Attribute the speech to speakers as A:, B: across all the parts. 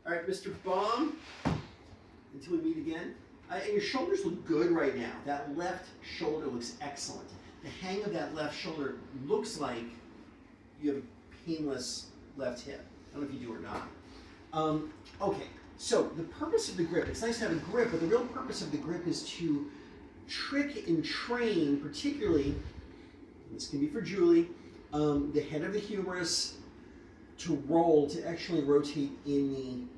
A: All right, Mr. Baum, until we meet again. And your shoulders look good right now. That left shoulder looks excellent. The hang of that left shoulder looks like you have a painless left hip. I don't know if you do or not. Okay, so the purpose of the grip, it's nice to have a grip, but the real purpose of the grip is to trick and train, particularly, this can be for Julie, the head of the humerus to roll, to actually rotate in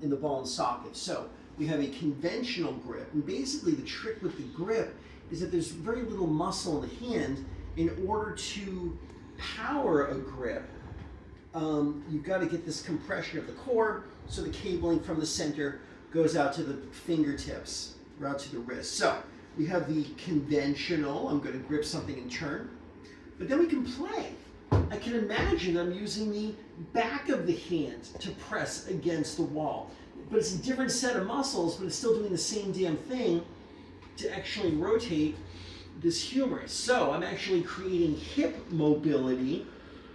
A: the ball and socket. So we have a conventional grip, and basically the trick with the grip is that there's very little muscle in the hand. In order to power a grip, you've got to get this compression of the core, so the cabling from the center goes out to the fingertips, or out to the wrist. So we have the conventional, I'm going to grip something and turn, but then we can play. I can imagine I'm using the back of the hand to press against the wall, but it's a different set of muscles, but it's still doing the same damn thing to actually rotate this humerus. So I'm actually creating hip mobility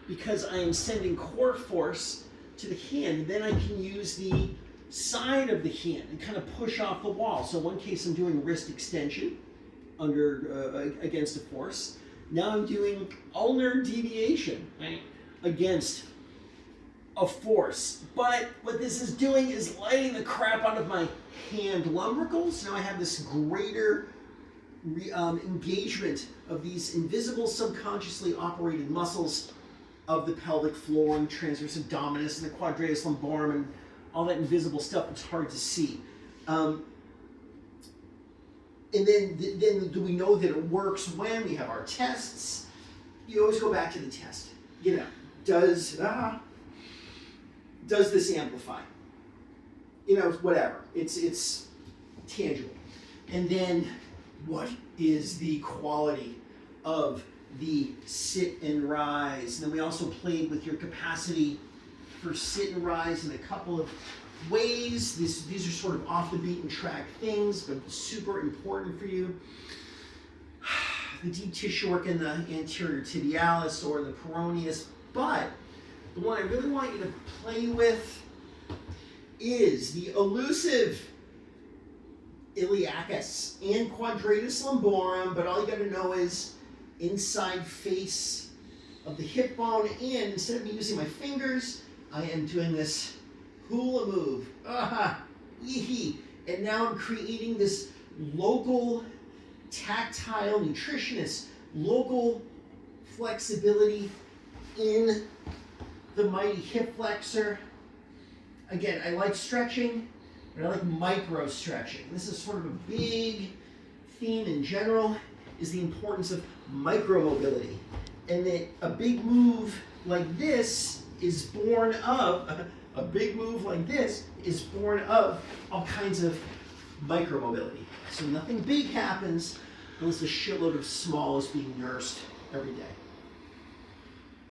A: because I am sending core force to the hand. Then I can use the side of the hand and kind of push off the wall. So in one case I'm doing wrist extension against a force. Now I'm doing ulnar deviation, right, against a force. But what this is doing is lighting the crap out of my hand lumbricals. Now I have this greater engagement of these invisible, subconsciously operated muscles of the pelvic floor and transverse abdominis and the quadratus lumborum and all that invisible stuff that's hard to see. And then do we know that it works when we have our tests? You always go back to the test. You know, does this amplify? You know, whatever. It's tangible. And then what is the quality of the sit and rise? And then we also played with your capacity for sit and rise in a couple of ways. These are sort of off the beaten track things, but super important for you. The deep tissue work in the anterior tibialis or the peroneus, but the one I really want you to play with is the elusive iliacus and quadratus lumborum, but all you got to know is inside face of the hip bone, and instead of me using my fingers, I am doing this hula move. Yee-hee. And now I'm creating this local tactile nutritionist, local flexibility in the mighty hip flexor. Again, I like stretching, but I like micro stretching. This is sort of a big theme in general, is the importance of micro mobility. And that a big move like this is born of, all kinds of micro mobility. So nothing big happens unless a shitload of small is being nursed every day.